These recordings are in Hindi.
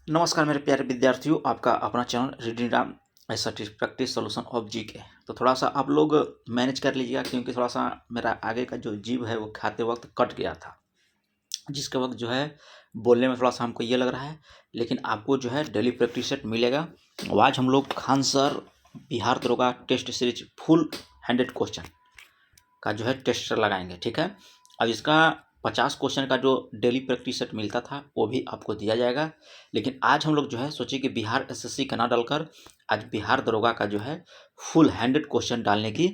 नमस्कार मेरे प्यारे विद्यार्थियों, आपका अपना चैनल रीडिंग राम ऐसा प्रैक्टिस सॉल्यूशन ऑफ जीके। तो थोड़ा सा आप लोग मैनेज कर लीजिएगा, क्योंकि थोड़ा सा मेरा आगे का जो जीभ है वो खाते वक्त कट गया था, जिसके वक्त जो है बोलने में थोड़ा सा हमको ये लग रहा है। लेकिन आपको जो है डेली प्रैक्टिस सेट मिलेगा। आज हम लोग खान सर बिहार दरोगा टेस्ट सीरीज फुल 100 क्वेश्चन का जो है टेस्ट लगाएंगे, ठीक है। अब इसका 50 क्वेश्चन का जो डेली प्रैक्टिस सेट मिलता था वो भी आपको दिया जाएगा। लेकिन आज हम लोग जो है सोचे कि बिहार एसएससी का ना डालकर आज बिहार दरोगा का जो है फुल 100 क्वेश्चन डालने की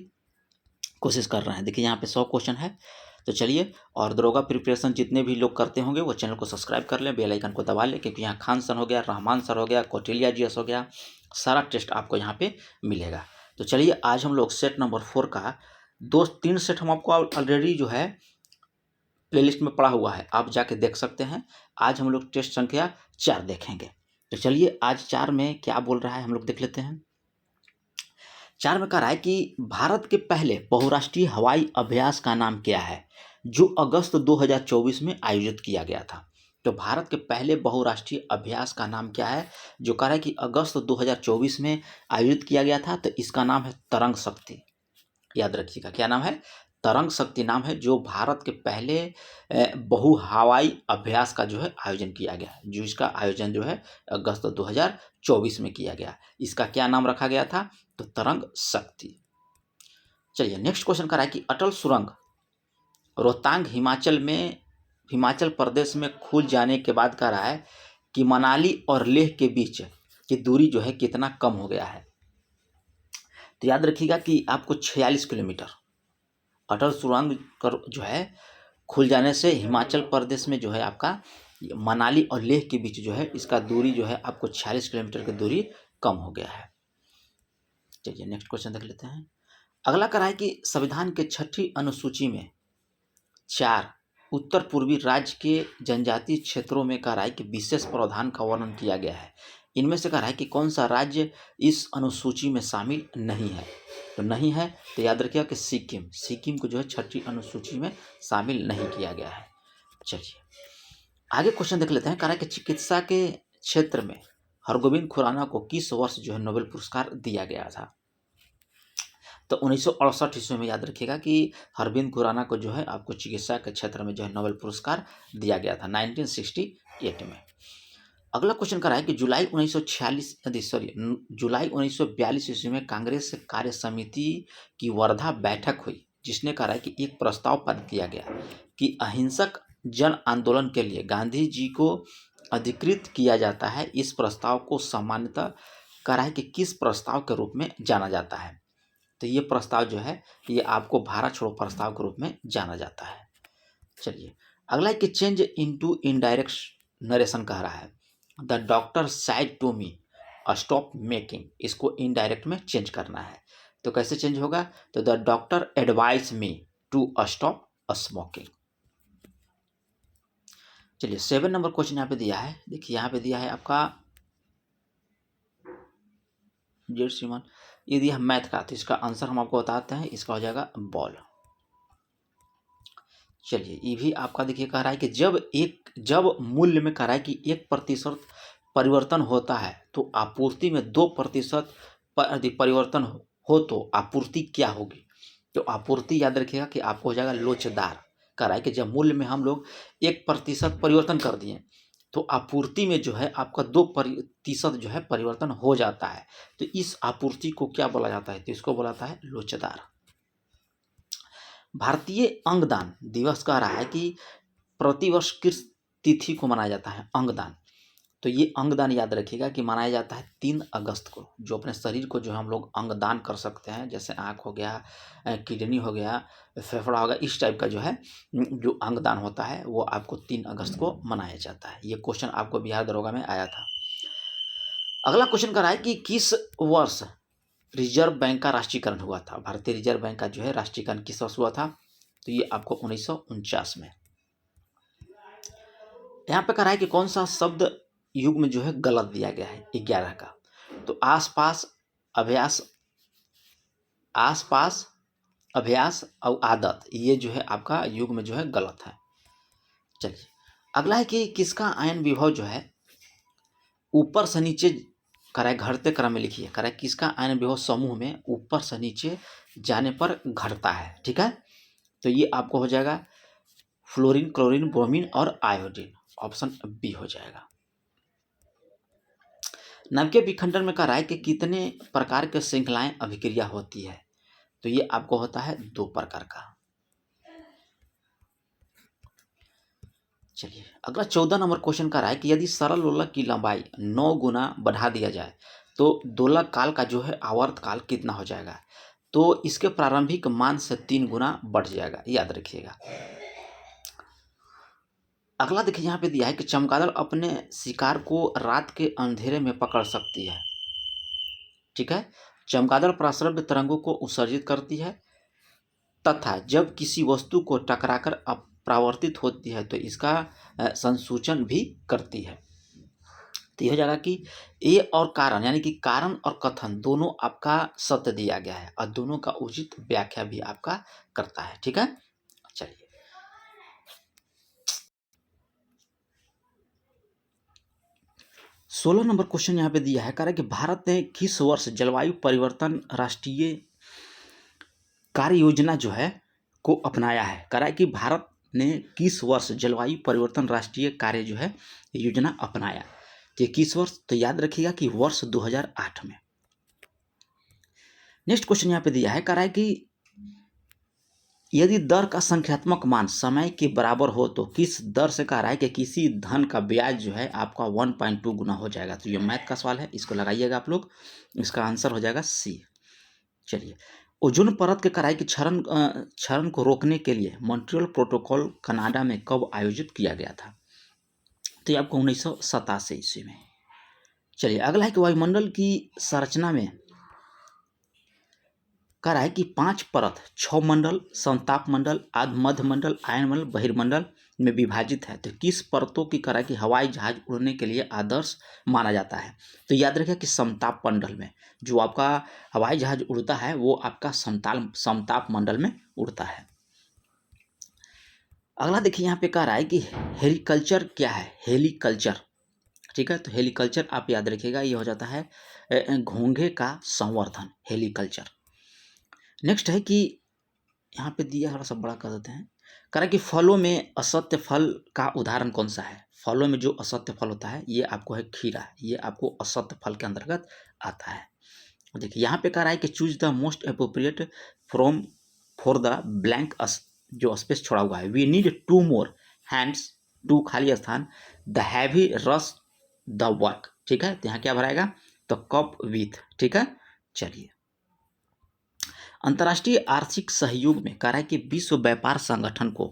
कोशिश कर रहे हैं। देखिए यहाँ पे 100 क्वेश्चन है। तो चलिए, और दरोगा प्रिपरेशन जितने भी लोग करते होंगे वो चैनल को सब्सक्राइब कर लें, बेल आइकन को दबा लें, क्योंकि यहाँ खान सर हो गया, रहमान सर हो गया, कौटिल्या जीएस हो गया, सारा टेस्ट आपको यहाँ पे मिलेगा। तो चलिए, आज हम लोग सेट नंबर 4 का 2-3 सेट हम आपको ऑलरेडी जो है प्लेलिस्ट में पड़ा हुआ है, आप जाके देख सकते हैं। आज हम लोग टेस्ट संख्या 4 देखेंगे। तो चलिए, आज 4 में क्या बोल रहा है हम लोग देख लेते हैं। 4 में कह रहा है कि भारत के पहले बहुराष्ट्रीय हवाई अभ्यास का नाम क्या है, जो अगस्त 2024 में आयोजित किया गया था। तो भारत के पहले बहुराष्ट्रीय अभ्यास का नाम क्या है, जो कह रहा है कि अगस्त 2024 में आयोजित किया गया था। तो इसका नाम है तरंग शक्ति। याद रखिएगा, क्या नाम है? तरंग शक्ति नाम है, जो भारत के पहले बहु हवाई अभ्यास का जो है आयोजन किया गया, जो इसका आयोजन जो है अगस्त 2024 में किया गया। इसका क्या नाम रखा गया था? तो तरंग शक्ति। चलिए, नेक्स्ट क्वेश्चन कर रहा है कि अटल सुरंग रोहतांग हिमाचल प्रदेश में खुल जाने के बाद कह रहा है कि मनाली और लेह के बीच की दूरी जो है कितना कम हो गया है। तो याद रखिएगा कि आपको 46 किलोमीटर अटल सुरंग कर जो है खुल जाने से हिमाचल प्रदेश में जो है आपका मनाली और लेह के बीच जो है इसका दूरी जो है आपको 46 किलोमीटर की दूरी कम हो गया है। चलिए, नेक्स्ट क्वेश्चन देख लेते हैं। अगला कह रहा है कि संविधान के 6ठी अनुसूची में 4 उत्तर पूर्वी राज्य के जनजातीय क्षेत्रों में कह रहा है कि विशेष प्रावधान का वर्णन किया गया है। इनमें से कह रहा है कि कौन सा राज्य इस अनुसूची में शामिल नहीं है। तो नहीं है तो याद रखिएगा कि सिक्किम को जो है 6ठी अनुसूची में शामिल नहीं किया गया है। चलिए, आगे क्वेश्चन देख लेते हैं। कह रहा है कि चिकित्सा के क्षेत्र में हरगोविंद खुराना को किस वर्ष जो है नोबेल पुरस्कार दिया गया था। तो 1968 ईस्वी में याद रखिएगा कि हरविंद खुराना को जो है आपको चिकित्सा के क्षेत्र में जो है नोबेल पुरस्कार दिया गया था 1968 में। अगला क्वेश्चन कर रहा है कि जुलाई 1942 ईस्वी में कांग्रेस कार्य समिति की वर्धा बैठक हुई, जिसने कहा है कि एक प्रस्ताव पारित किया गया कि अहिंसक जन आंदोलन के लिए गांधी जी को अधिकृत किया जाता है। इस प्रस्ताव को सामान्यतः कह रहा है कि किस प्रस्ताव के रूप में जाना जाता है। तो ये प्रस्ताव जो है ये आपको भारत छोड़ो प्रस्ताव के रूप में जाना जाता है। चलिए, अगला है कि चेंज इनटू इनडायरेक्ट नरेशन कह रहा है। The doctor said to me stop making, इसको इनडायरेक्ट में चेंज करना है। तो कैसे चेंज होगा? तो the doctor advise me to stop smoking. चलिए, 7 नंबर क्वेश्चन यहाँ पे दिया है। देखिए यहाँ पे दिया है आपका जेड श्रीमान, ये दिया है मैथ का। तो इसका आंसर हम आपको बताते हैं, इसका हो जाएगा बॉल। चलिए, ये भी आपका देखिए कह रहा है कि जब मूल्य में कह रहा है कि 1% परिवर्तन होता है तो आपूर्ति में 2% परिवर्तन हो तो आपूर्ति क्या होगी। तो आपूर्ति याद रखिएगा कि आपको हो जाएगा लोचदार। कह रहा है कि जब मूल्य में हम लोग 1% परिवर्तन कर दिए तो आपूर्ति में जो है आपका 2% जो है परिवर्तन हो जाता है। तो इस आपूर्ति को क्या बोला जाता है? तो इसको बोला जाता है लोचदार। भारतीय अंगदान दिवस कह रहा है कि प्रतिवर्ष किस तिथि को मनाया जाता है अंगदान। तो ये अंगदान याद रखिएगा कि मनाया जाता है 3 अगस्त को। जो अपने शरीर को जो हम लोग अंगदान कर सकते हैं, जैसे आँख हो गया, किडनी हो गया, फेफड़ा हो गया, इस टाइप का जो है जो अंगदान होता है वो आपको 3 अगस्त को मनाया जाता है। ये क्वेश्चन आपको बिहार दरोगा में आया था। अगला क्वेश्चन कर रहा है कि किस वर्ष रिजर्व बैंक का राष्ट्रीयकरण हुआ था। भारतीय रिजर्व बैंक का जो है राष्ट्रीयकरण किस वर्ष हुआ था? तो ये आपको 1949 में। यहाँ पे कह रहा है कि कौन सा शब्द युग में जो है गलत दिया गया है 11 का। तो आसपास, अभ्यास, आसपास, अभ्यास और आदत, ये जो है आपका युग में जो है गलत है। चलिए, अगला है कि किसका आयन विभव जो है ऊपर से नीचे कराए घटते क्रम में लिखिए। कराए किसका आयन विभव समूह में ऊपर से नीचे जाने पर घटता है। ठीक है, तो ये आपको हो जाएगा फ्लोरीन, क्लोरीन, ब्रोमीन और आयोडीन। ऑप्शन बी हो जाएगा। नवके विखंडन में कराए कि कितने प्रकार के श्रृंखलाएं अभिक्रिया होती है, तो ये आपको होता है 2 प्रकार का। चलिए अगला 14 नंबर क्वेश्चन का रहा है कि यदि सरल लोलक की लंबाई 9 गुना बढ़ा दिया जाए तो दोलक काल का जो है आवर्त काल कितना हो जाएगा, तो इसके प्रारंभिक मान से 3 गुना बढ़ जाएगा, याद रखिएगा। अगला देखिए यहाँ पे दिया है कि चमगादड़ अपने शिकार को रात के अंधेरे में पकड़ सकती है। ठीक है, चमगादड़ प्रस्रव्य तरंगों को उत्सर्जित करती है तथा जब किसी वस्तु को टकराकर अपरावर्तित होती है तो इसका संसूचन भी करती है। तो यह हो जाएगा कि ए और कारण, यानी कि कारण और कथन दोनों आपका सत्य दिया गया है और दोनों का उचित व्याख्या भी आपका करता है। ठीक है, चलिए 16 नंबर क्वेश्चन यहाँ पे दिया है। कह रहा है कि भारत ने किस वर्ष जलवायु परिवर्तन राष्ट्रीय कार्य योजना जो है को अपनाया है। कह रहा है कि भारत ने किस वर्ष जलवायु परिवर्तन राष्ट्रीय कार्य जो है योजना अपनाया, तो किस वर्ष, तो याद रखिएगा कि वर्ष 2008 में। नेक्स्ट क्वेश्चन यहाँ पे दिया है। कह रहा है कि यदि दर का संख्यात्मक मान समय के बराबर हो तो किस दर से, कह रहा है कि किसी धन का ब्याज जो है आपका 1.2 गुना हो जाएगा। तो ये मैथ का सवाल है, इसको लगाइएगा आप लोग, इसका आंसर हो जाएगा सी। चलिए ओजोन परत के कराई की क्षरण को रोकने के लिए मॉन्ट्रियल प्रोटोकॉल कनाडा में कब आयोजित किया गया था, तो ये आपको 1987 ईस्वी में। चलिए अगला है कि वायुमंडल की संरचना में कह रहा है कि 5 परत, 6 मंडल, समताप मंडल, मध्य मंडल, आयनमंडल, बहिर्मंडल में विभाजित है। तो किस परतों की कह रहा है कि हवाई जहाज उड़ने के लिए आदर्श माना जाता है, तो याद रखिए कि समताप मंडल में जो आपका हवाई जहाज उड़ता है वो आपका समताप मंडल में उड़ता है। अगला देखिए यहाँ पे कह रहा है कि हेलिकल्चर क्या है, हेलिकल्चर। ठीक है, तो हेलिकल्चर आप याद रखिएगा ये हो जाता है घोंघे का संवर्धन, हेलिकल्चर। नेक्स्ट है कि यहाँ पे दिया, थोड़ा सा बड़ा कर देते हैं। कह रहा है कि फलों में असत्य फल का उदाहरण कौन सा है। फलों में जो असत्य फल होता है ये आपको है खीरा, ये आपको असत्य फल के अंतर्गत आता है। देखिए यहाँ पे कह रहा है कि choose the most appropriate from for the blank, जो स्पेस छोड़ा हुआ है। वी नीड 2 मोर हैंड्स, 2 खाली स्थान, द हैवी रस द वर्क। ठीक है, तो यहाँ क्या भराएगा, तो कप विथ। ठीक है, चलिए अंतर्राष्ट्रीय आर्थिक सहयोग में कह रहा है कि विश्व व्यापार संगठन को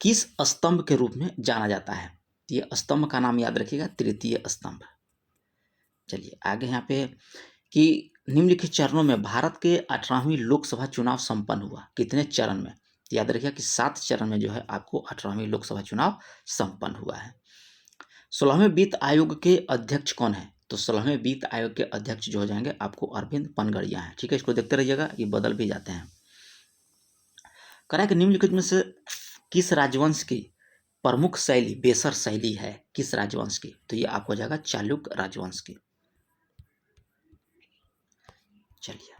किस स्तंभ के रूप में जाना जाता है, ये स्तंभ का नाम याद रखिएगा, तृतीय स्तंभ। चलिए आगे यहाँ पे कि निम्नलिखित चरणों में भारत के 18वीं लोकसभा चुनाव संपन्न हुआ, कितने चरण में, याद रखिएगा कि 7 चरण में जो है आपको 18वीं लोकसभा चुनाव संपन्न हुआ है। 16वें वित्त आयोग के अध्यक्ष कौन है, तो 16वें वित्त आयोग के अध्यक्ष जो हो जाएंगे आपको अरविंद पनगड़िया हैं। ठीक है, इसको देखते रहिएगा, ये बदल भी जाते हैं। कह रहा है कि निम्नलिखित में से किस राजवंश की प्रमुख शैली बेसर शैली है, किस राजवंश की, तो ये आपको हो जाएगा चालुक्य राजवंश की। चलिए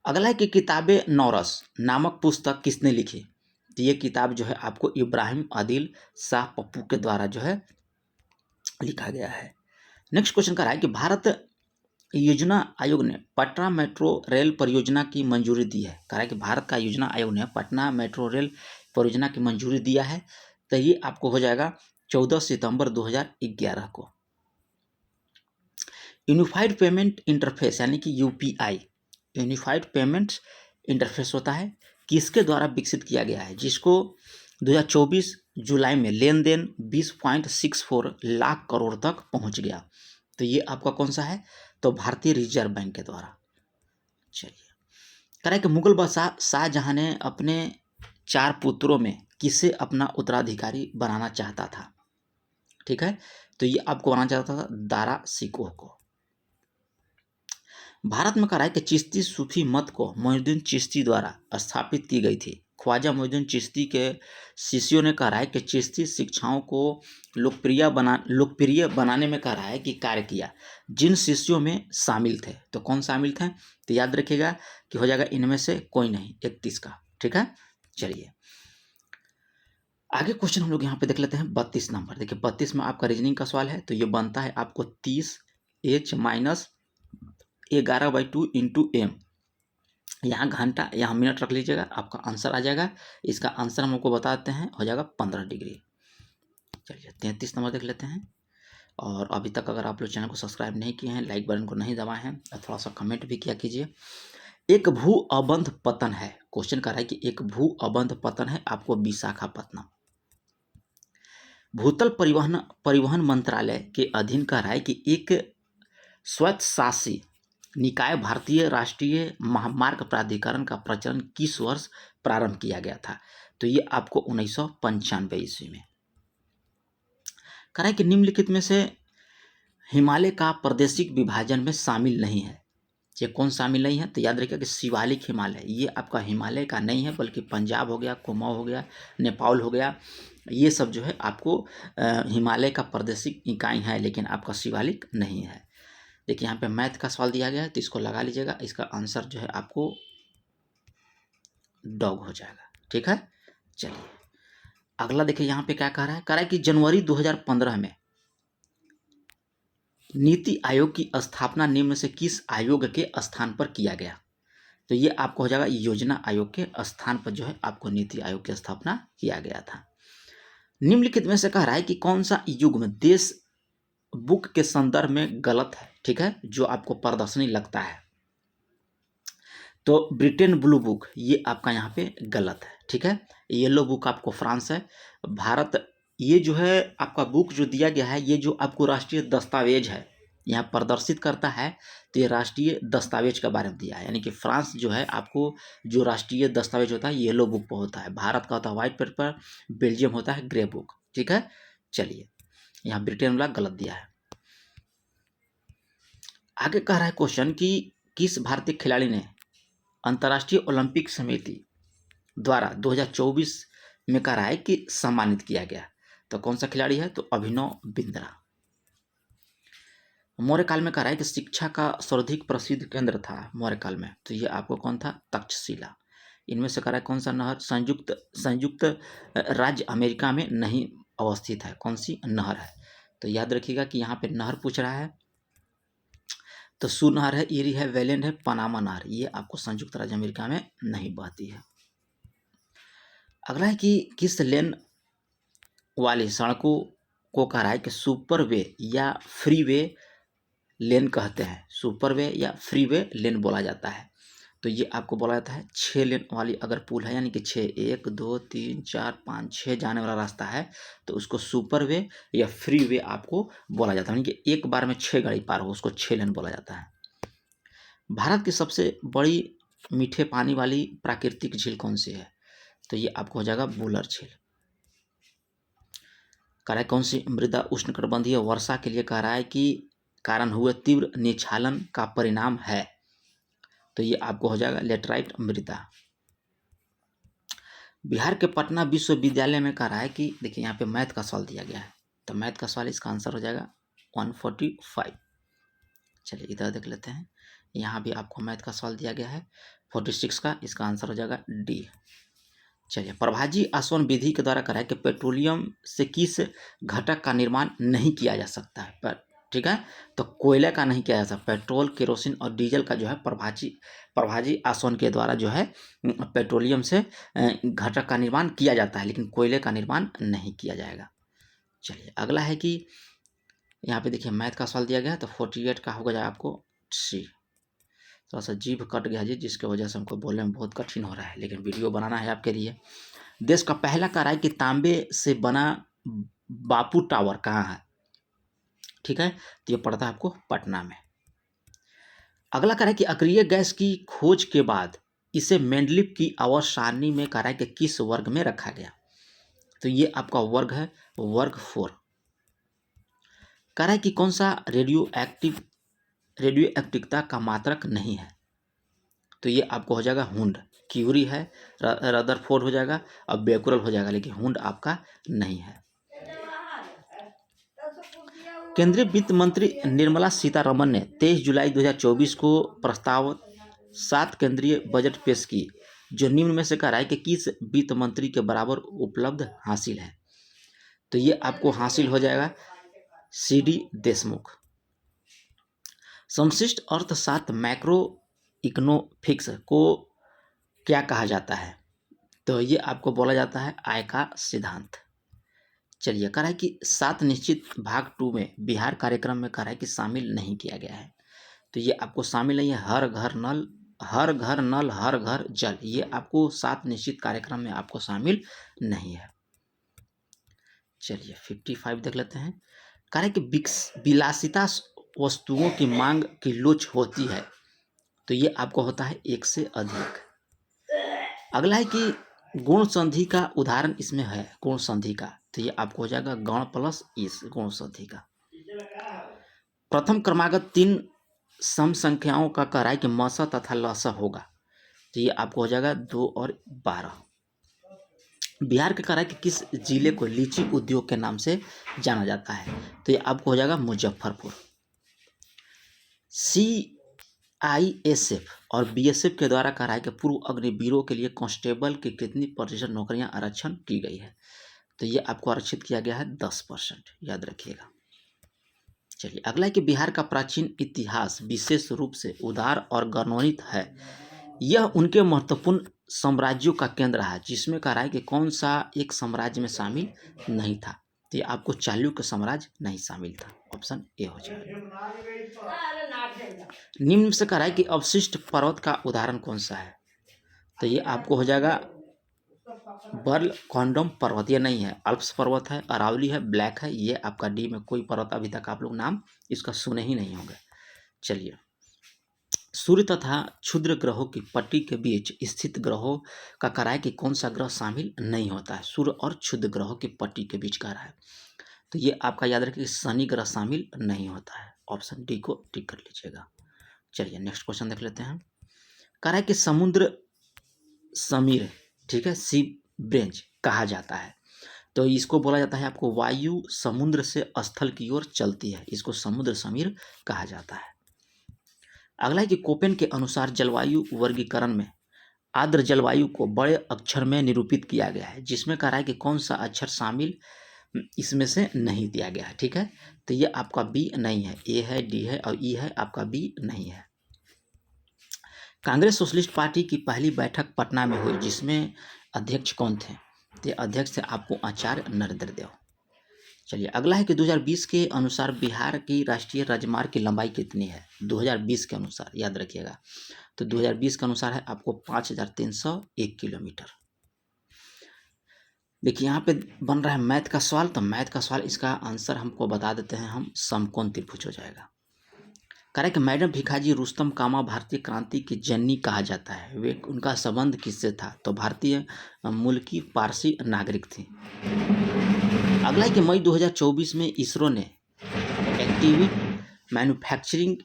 अगला है कि किताबे नौरस नामक पुस्तक किसने लिखी, तो ये किताब जो है आपको इब्राहिम आदिल शाह पप्पू के द्वारा जो है लिखा गया है। नेक्स्ट क्वेश्चन का रहा है कि भारत योजना आयोग ने पटना मेट्रो रेल परियोजना की मंजूरी दी है। कह रहा है कि भारत का योजना आयोग ने पटना मेट्रो रेल परियोजना की मंजूरी दिया है, तो ये आपको हो जाएगा 14 सितंबर 2011 को। यूनिफाइड पेमेंट इंटरफेस यानी कि यूपीआई, यूनिफाइड पेमेंट इंटरफेस होता है, किसके द्वारा विकसित किया गया है, जिसको 2024 जुलाई में लेन देन 20.64 लाख करोड़ तक पहुंच गया, तो ये आपका कौन सा है, तो भारतीय रिजर्व बैंक के द्वारा। चलिए कह रहा है कि मुगल बादशाह शाहजहां ने अपने 4 पुत्रों में किसे अपना उत्तराधिकारी बनाना चाहता था। ठीक है, तो ये आपको बनाना चाहता था दारा सिकोह को। भारत में कह रहा है कि चिश्ती सूफी मत को मोइनुद्दीन चिश्ती द्वारा स्थापित की गई थी, ख्वाजा मोइनुद्दीन चिश्ती के शिष्यों ने कह रहा है कि चिश्ती शिक्षाओं को लोकप्रिय बनाने में कह रहा है कि कार्य किया। जिन शिष्यों में शामिल थे, तो कौन शामिल थे? तो याद रखिएगा कि हो जाएगा इनमें से कोई नहीं, 31 का। ठीक है, चलिए आगे क्वेश्चन हम लोग यहाँ पे देख लेते हैं 32 नंबर। देखिए 32 में आपका रीजनिंग का सवाल है, तो ये बनता है आपको 30h माइनस 11/2 इंटू एम। यहाँ घंटा, यहाँ मिनट रख लीजिएगा, आपका आंसर आ जाएगा। इसका आंसर हम आपको बताते हैं, हो जाएगा 15 डिग्री। चलिए 33 नंबर देख लेते हैं। और अभी तक अगर आप लोग चैनल को सब्सक्राइब नहीं किए हैं, लाइक बटन को नहीं दबाए हैं, तो थोड़ा सा कमेंट भी किया कीजिए। एक भू अबंध पतन है, क्वेश्चन कर रहा है कि एक भू अबंध पतन है आपको विशाखापत्तनम। भूतल परिवहन मंत्रालय के अधीन कह रहा है कि एक स्वयंशासी निकाय भारतीय राष्ट्रीय महामार्ग प्राधिकरण का प्रचलन किस वर्ष प्रारंभ किया गया था? तो ये आपको 1995 ईस्वी में। कह रहा है कि निम्नलिखित में से हिमालय का प्रादेशिक विभाजन में शामिल नहीं है। ये कौन शामिल नहीं है? तो याद रखिएगा कि शिवालिक हिमालय, ये आपका हिमालय का नहीं है, बल्कि पंजाब हो गया, कुमाऊं हो गया, नेपाल हो गया, ये सब जो है आपको हिमालय का प्रादेशिक इकाई है, लेकिन आपका शिवालिक नहीं है। देखिए यहाँ पे मैथ का सवाल दिया गया है, तो इसको लगा लीजिएगा। इसका आंसर जो है आपको डॉग हो जाएगा। ठीक है, चलिए अगला देखिए यहाँ पे क्या कह रहा है। कह रहा है कि जनवरी 2015 में नीति आयोग की स्थापना निम्न से किस आयोग के स्थान पर किया गया? तो ये आपको हो जाएगा योजना आयोग के स्थान पर जो है आपको नीति आयोग की स्थापना किया गया था। निम्नलिखित में से कह रहा है कि कौन सा युग्म देश बुक के संदर्भ में गलत है? ठीक है, जो आपको प्रदर्शनी लगता है, तो ब्रिटेन ब्लू बुक ये आपका यहाँ पे गलत है। ठीक है, येलो बुक आपको फ्रांस है। भारत ये जो है आपका बुक जो दिया गया है, ये जो आपको राष्ट्रीय दस्तावेज है यहाँ प्रदर्शित करता है, तो ये राष्ट्रीय दस्तावेज के बारे में दिया है। यानी कि फ्रांस जो है आपको जो राष्ट्रीय दस्तावेज होता है येलो बुक पर होता है, भारत का होता है व्हाइट पेपर, बेल्जियम होता है ग्रे बुक। ठीक है, चलिए यहाँ ब्रिटेन वाला गलत दिया है। आगे कह रहा है क्वेश्चन कि किस भारतीय खिलाड़ी ने अंतर्राष्ट्रीय ओलंपिक समिति द्वारा 2024 में कह रहा है कि सम्मानित किया गया? तो कौन सा खिलाड़ी है? तो अभिनव बिंद्रा। मौर्य काल में कह रहा है कि शिक्षा का सर्वाधिक प्रसिद्ध केंद्र था मौर्य काल में, तो ये आपको कौन था? तक्षशिला। इनमें से कह रहा है कौन सा नहर संयुक्त राज्य अमेरिका में नहीं अवस्थित है? कौन सी नहर है? तो याद रखिएगा कि यहाँ पे नहर पूछ रहा है, तो सू नहर है, ईरी है, वेलेंड है, पनामा नहर, ये आपको संयुक्त राज्य अमेरिका में नहीं बहती है। अगला है कि किस लेन वाली सड़कों को कह रहा है कि सुपरवे या फ्रीवे लेन कहते हैं? सुपरवे या फ्रीवे लेन बोला जाता है। तो ये आपको बोला जाता है 6 लेन वाली अगर पुल है, यानी कि 6 1 2 3 4 5 6 जाने वाला रास्ता है, तो उसको सुपरवे या फ्रीवे आपको बोला जाता है। यानी कि एक बार में 6 गाड़ी पार हो, उसको 6 लेन बोला जाता है। भारत की सबसे बड़ी मीठे पानी वाली प्राकृतिक झील कौन सी है? तो ये आपको हो जाएगा बुलर झील। कह रहा है कौन सी मृदा उष्णकटिबंधीय वर्षा के लिए कह रहा है कि कारण हुए तीव्र निक्षालन का परिणाम है? तो ये आपको हो जाएगा लेटराइट मृदा। बिहार के पटना विश्वविद्यालय में कह रहा है कि देखिए यहाँ पे मैथ का सवाल दिया गया है, तो मैथ का सवाल इसका आंसर हो जाएगा 145। चलिए इधर देख लेते हैं, यहाँ भी आपको मैथ का सवाल दिया गया है 46 का, इसका आंसर हो जाएगा डी। चलिए प्रभाजी आसवन विधि के द्वारा कह रहा है कि पेट्रोलियम से किस घटक का निर्माण नहीं किया जा सकता है? पर ठीक है, तो कोयले का नहीं किया जा सकता। पेट्रोल, केरोसिन और डीजल का जो है प्रभाजी आसवन के द्वारा जो है पेट्रोलियम से घटक का निर्माण किया जाता है, लेकिन कोयले का निर्माण नहीं किया जाएगा। चलिए अगला है कि यहाँ पे देखिए मैथ का सवाल दिया गया है, तो 48 का होगा जाएगा आपको सी। थोड़ा सा जीभ कट गया जी, जिसकी वजह से हमको बोलने में बहुत कठिन हो रहा है, लेकिन वीडियो बनाना है आपके लिए। देश का पहला कह रहा है कि तांबे से बना बापू टावर कहाँ है? ठीक है, तो ये पड़ता है आपको पटना में। अगला कह रहा है कि अक्रिय गैस की खोज के बाद इसे मेंडलीव की आवर्त सारणी में कह रहा है कि किस वर्ग में रखा गया? तो ये आपका वर्ग है वर्ग 4। कह रहा है कि कौन सा रेडियो एक्टिवता का मात्रक नहीं है? तो ये आपको हो जाएगा हुंड। क्यूरी है, रदरफोर्ड हो जाएगा और बेकुरल हो जाएगा, लेकिन हुंड आपका नहीं है। केंद्रीय वित्त मंत्री निर्मला सीतारमण ने 23 जुलाई 2024 को प्रस्ताव 7 केंद्रीय बजट पेश की, जो निम्न में से कह रहा है कि किस वित्त मंत्री के बराबर उपलब्ध हासिल है। तो ये आपको हासिल हो जाएगा CD देशमुख। संशिष्ट अर्थशास्त्र मैक्रो इकोनॉमिक्स को क्या कहा जाता है? तो ये आपको बोला जाता है आय का सिद्धांत। चलिए, कह रहा है कि 7 निश्चित भाग 2 में बिहार कार्यक्रम में कह रहा है कि शामिल नहीं किया गया है। तो ये आपको शामिल नहीं है। हर घर नल, हर घर नल, हर घर जल, ये आपको 7 निश्चित कार्यक्रम में आपको शामिल नहीं है। चलिए 55 देख लेते हैं। कह रहा है कि विलासिता वस्तुओं की मांग की लोच होती है, तो ये आपको होता है 1 से अधिक। अगला है कि गुण संधि का उदाहरण इसमें है, गुण संधि का, तो ये आपको हो जाएगा गण प्लस इस गुण संधि का। प्रथम क्रमागत 3 सम संख्याओं का कह रहा है कि मस तथा लस होगा, तो ये आपको हो जाएगा 2 और 12। बिहार के कह रहा है कि किस जिले को लीची उद्योग के नाम से जाना जाता है, तो ये आपको हो जाएगा मुजफ्फरपुर। CISF और BSF के द्वारा कह रहा है कि पूर्व अग्निवीरों के लिए कांस्टेबल की कितनी प्रतिशत नौकरियां आरक्षण की गई है, तो ये आपको आरक्षित किया गया है 10%, याद रखिएगा। चलिए अगला है कि बिहार का प्राचीन इतिहास विशेष रूप से उदार और गणोन्नत है। यह उनके महत्वपूर्ण साम्राज्यों का केंद्र रहा, जिसमें कह रहा है कि कौन सा एक साम्राज्य में शामिल नहीं था, तो ये आपको चालुक्य साम्राज्य नहीं शामिल था। ऑप्शन ए हो जाएगा। निम्न से कह रहा है कि अवशिष्ट पर्वत का उदाहरण कौन सा है, तो ये आपको हो जाएगा बर्ल कॉन्डम पर्वत, ये नहीं है। अल्प्स पर्वत है, अरावली है, ब्लैक है, ये आपका डी में कोई पर्वत अभी तक आप लोग नाम इसका सुने ही नहीं होंगे। चलिए, सूर्य तथा क्षुद्र ग्रहों की पट्टी के बीच स्थित ग्रहों का कह रहा है कि कौन सा ग्रह शामिल नहीं होता है, सूर्य और क्षुद्र ग्रहों की पट्टी के बीच कह रहा है, तो ये आपका याद रखिए शनि ग्रह शामिल नहीं होता है। ऑप्शन डी को टिक कर लीजिएगा। चलिए नेक्स्ट क्वेश्चन देख लेते हैं। कह रहा है कि समुद्र समीर, ठीक है, सी ब्रेंच कहा जाता है, तो इसको बोला जाता है आपको वायु समुद्र से स्थल की ओर चलती है, इसको समुद्र समीर कहा जाता है। अगला है कि कोपेन के अनुसार जलवायु वर्गीकरण में आर्द्र जलवायु को बड़े अक्षर में निरूपित किया गया है, जिसमें कह रहा है कि कौन सा अक्षर शामिल इसमें से नहीं दिया गया है, ठीक है, तो ये आपका बी नहीं है, ए है, डी है और ई है, आपका बी नहीं है। कांग्रेस सोशलिस्ट पार्टी की पहली बैठक पटना में हुई, जिसमें अध्यक्ष कौन थे, तो अध्यक्ष थे आपको आचार्य नरेंद्र देव। चलिए अगला है कि 2020 के अनुसार बिहार की राष्ट्रीय राजमार्ग की लंबाई कितनी है, 2020 के अनुसार, याद रखिएगा, तो 2020 के अनुसार है आपको 5301 किलोमीटर। देखिए यहाँ पे बन रहा है मैथ का सवाल, तो मैथ का सवाल इसका आंसर हमको बता देते हैं हम, समकोण त्रिभुज हो जाएगा। कह रहा है कि मैडम भिखाजी रुस्तम कामा भारतीय क्रांति की जननी कहा जाता है, वे उनका संबंध किससे था, तो भारतीय मूल की पारसी नागरिक थी। अगला है कि मई 2024 में इसरो ने एक्टिविट मैन्युफैक्चरिंग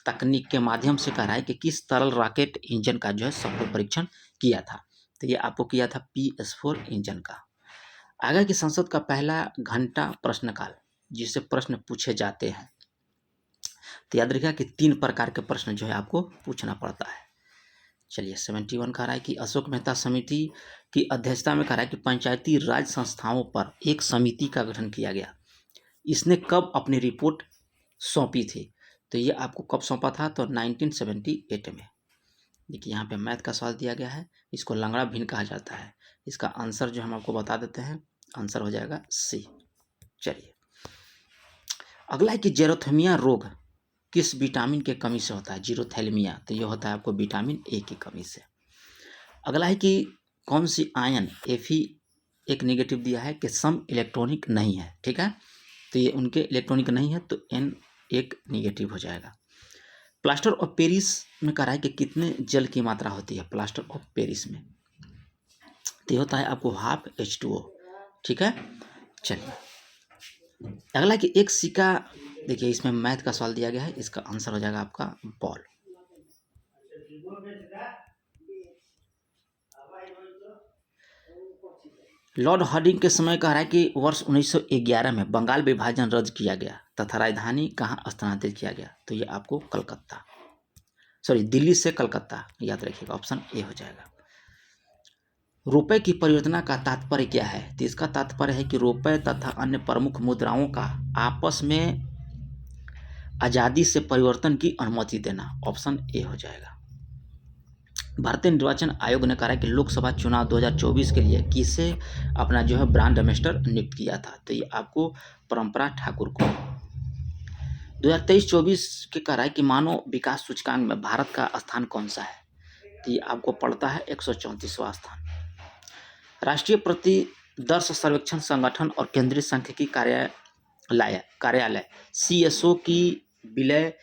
तकनीक के माध्यम से कह रहा है कि किस तरल रॉकेट इंजन का जो है सफल परीक्षण किया था, तो ये आपको किया था PS4 इंजन का। आगे की संसद का पहला घंटा प्रश्नकाल, जिससे प्रश्न पूछे जाते हैं, तो याद रखिएगा कि 3 प्रकार के प्रश्न जो है आपको पूछना पड़ता है। चलिए 71 कह रहा है कि अशोक मेहता समिति की अध्यक्षता में कह रहा है कि पंचायती राज संस्थाओं पर एक समिति का गठन किया गया, इसने कब अपनी रिपोर्ट सौंपी थी, तो ये आपको कब सौंपा था, तो 1978 में। देखिए यहाँ पे मैथ का सवाल दिया गया है, इसको लंगड़ा भिन्न कहा जाता है, इसका आंसर जो हम आपको बता देते हैं, आंसर हो जाएगा सी। चलिए अगला है कि जेरोथेमिया रोग किस विटामिन के कमी से होता है, जीरोथैलेमिया, तो ये होता है आपको विटामिन ए की कमी से। अगला है कि कौन सी आयन Fe एक नेगेटिव दिया है कि सम इलेक्ट्रॉनिक नहीं है, ठीक है, तो ये उनके इलेक्ट्रॉनिक नहीं है, तो N एक नेगेटिव हो जाएगा। प्लास्टर ऑफ पेरिस में कह रहा है कि कितने जल की मात्रा होती है प्लास्टर ऑफ पेरिस में, तो ये होता है आपको हाफ H2O, ठीक है। चलिए अगला कि एक सिक्का, देखिए इसमें मैथ का सवाल दिया गया है, इसका आंसर हो जाएगा आपका बॉल। लॉर्ड हार्डिंग के समय कह रहा है कि वर्ष 1911 में बंगाल विभाजन रद्द किया गया तथा राजधानी कहाँ स्थानांतरित किया गया? तो ये आपको कलकत्ता, सॉरी दिल्ली से कलकत्ता, याद रखिएगा, ऑप्शन ए हो जाएगा। रुपए की परिवर्तना का तात्पर्य क्या है? तो इसका तात्पर्य है कि रुपए तथा अन्य प्रमुख मुद्राओं का आपस में आज़ादी से परिवर्तन की अनुमति देना, ऑप्शन ए हो जाएगा। भारतीय निर्वाचन आयोग ने कहा कि लोकसभा चुनाव 2024 के लिए किसे अपना जो है ब्रांड एम्बेसडर नियुक्त किया था? तो ये आपको परंपरा ठाकुर को। 2023-24 के कह रहा है कि मानव विकास सूचकांक में भारत का स्थान कौन सा है? तो ये आपको पड़ता है 134वां स्थान। राष्ट्रीय प्रतिदर्श सर्वेक्षण संगठन और केंद्रीय सांख्यिकी कार्यालय CSO की विलय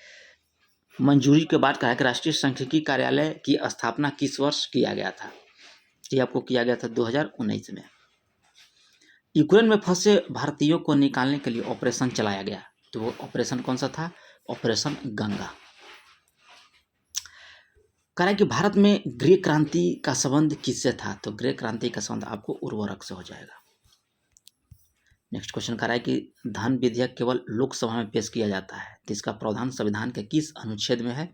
मंजूरी के बाद कहा कि राष्ट्रीय सांख्यिकी कार्यालय की स्थापना किस वर्ष किया गया था? ये आपको किया गया था 2019 में। यूक्रेन में फंसे भारतीयों को निकालने के लिए ऑपरेशन चलाया गया, तो वो ऑपरेशन कौन सा था? ऑपरेशन गंगा। कह रहा है कि भारत में गृह क्रांति का संबंध किससे था? तो गृह क्रांति का संबंध आपको उर्वरक से हो जाएगा। नेक्स्ट क्वेश्चन कह रहा है कि धन विधेयक केवल लोकसभा में पेश किया जाता है, तो इसका प्रावधान संविधान के किस अनुच्छेद में है?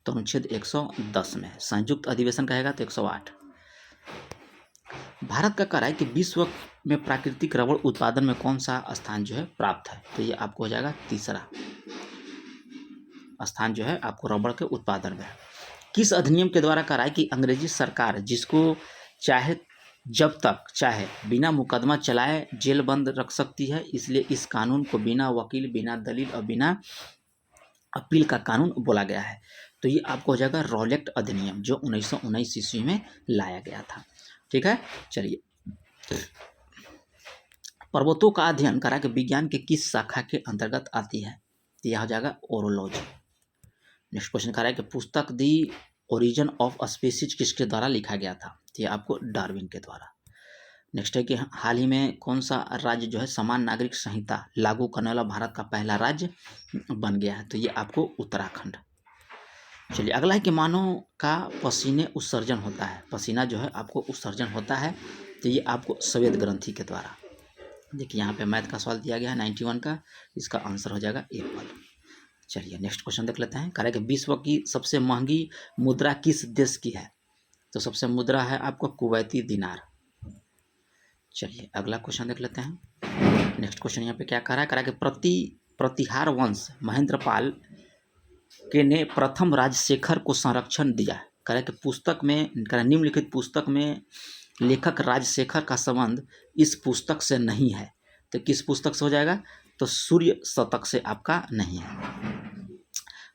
तो अनुच्छेद 110 में है। संयुक्त अधिवेशन कहेगा तो 108। भारत का कह रहा है कि विश्व में प्राकृतिक रबड़ उत्पादन में कौन सा स्थान जो है प्राप्त है? तो ये आपको हो जाएगा तीसरा स्थान जो है आपको रबड़ के उत्पादन में है। किस अधिनियम के द्वारा कह रहा है कि अंग्रेजी सरकार जिसको चाहे जब तक चाहे बिना मुकदमा चलाए जेल बंद रख सकती है, इसलिए इस कानून को बिना वकील, बिना दलील और बिना अपील का कानून बोला गया है? तो ये आपको हो जाएगा रॉलेट अधिनियम, जो 1919 ईस्वी में लाया गया था। ठीक है, चलिए। पर्वतों का अध्ययन करा कि विज्ञान के किस शाखा के अंतर्गत आती है? तो यह हो जाएगा ओरोलॉजी। नेक्स्ट क्वेश्चन कह रहा है कि पुस्तक दी ओरिजिन ऑफ स्पीसीज किसके द्वारा लिखा गया था? तो ये आपको डार्विन के द्वारा। नेक्स्ट है कि हाल ही में कौन सा राज्य जो है समान नागरिक संहिता लागू करने वाला भारत का पहला राज्य बन गया है? तो ये आपको उत्तराखंड। चलिए, अगला है कि मानव का पसीने उत्सर्जन होता है, पसीना जो है आपको उत्सर्जन होता है, तो ये आपको स्वेद ग्रंथि के द्वारा। देखिए यहाँ पे मैथ का सवाल दिया गया है 91 का, इसका आंसर हो जाएगा एप्पल। चलिए नेक्स्ट क्वेश्चन देख लेते हैं। कह रहा है कि विश्व की सबसे महंगी मुद्रा किस देश की है? तो सबसे मुद्रा है आपको कुवैती दिनार। चलिए अगला क्वेश्चन देख लेते हैं। नेक्स्ट क्वेश्चन यहाँ पे क्या कह रहा है? कह रहा है कि प्रतिहार वंश महेंद्रपाल के ने प्रथम राजशेखर को संरक्षण दिया। कह रहा है कि पुस्तक में, निम्नलिखित पुस्तक में लेखक राजशेखर का संबंध इस पुस्तक से नहीं है, तो किस पुस्तक से हो जाएगा? तो सूर्य शतक से आपका नहीं है।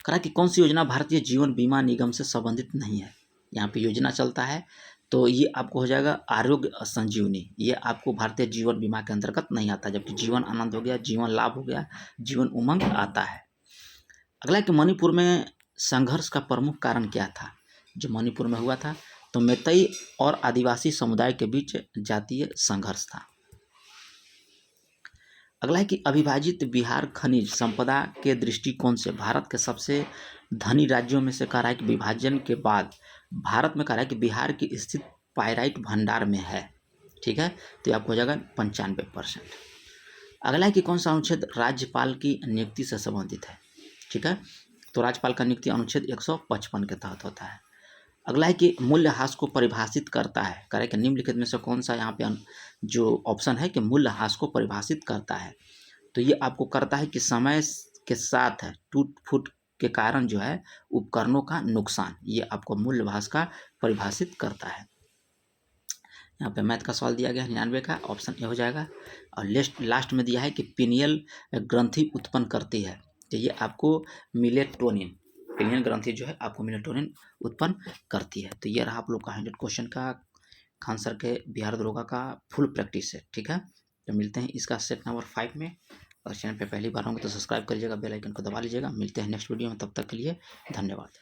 कह रहा कि कौन सी योजना भारतीय जीवन बीमा निगम से संबंधित नहीं है? यहाँ पे योजना चलता है, तो ये आपको हो जाएगा आरोग्य संजीवनी, ये आपको भारतीय जीवन बीमा के अंतर्गत नहीं आता, जबकि जीवन आनंद हो गया, जीवन लाभ हो गया, जीवन उमंग आता है। अगला कि मणिपुर में संघर्ष का प्रमुख कारण क्या था? जो मणिपुर में हुआ था, तो मैतेई और आदिवासी समुदाय के बीच जातीय संघर्ष था। अगला है कि अविभाजित बिहार खनिज संपदा के दृष्टिकोण से भारत के सबसे धनी राज्यों में से कह रहा है कि विभाजन के बाद भारत में कह रहा है कि बिहार की स्थित पाइराइट भंडार में है। ठीक है, तो ये आपको हो जाएगा 95%। अगला है कि कौन सा अनुच्छेद राज्यपाल की नियुक्ति से संबंधित है? ठीक है, तो राज्यपाल का नियुक्ति अनुच्छेद 155 के तहत होता है। अगला है कि मूल्यह्रास को परिभाषित करता है। कह रहा है कि निम्नलिखित में से कौन सा यहाँ पे जो ऑप्शन है कि मूल्यह्रास को परिभाषित करता है? तो ये आपको करता है कि समय के साथ टूट फूट के कारण जो है उपकरणों का नुकसान, ये आपको मूल्यह्रास का परिभाषित करता है। यहाँ पे मैथ का सवाल दिया गया है 99 का, ऑप्शन ए हो जाएगा। और लास्ट में दिया है कि पिनियल ग्रंथि उत्पन्न करती है, तो ये आपको मिलेटोनिन, पिनियल ग्रंथि जो है आपको मिलेटोनिन उत्पन्न करती है। तो ये रहा आप लोग का 100 क्वेश्चन का खान सर के बिहार दरोगा का फुल प्रैक्टिस है। ठीक है, तो मिलते हैं इसका सेट नंबर 5 में। और चैनल पे पहली बार होंगे तो सब्सक्राइब करिएगा, बेल आइकन को दबा लीजिएगा। मिलते हैं नेक्स्ट वीडियो में, तब तक के लिए धन्यवाद।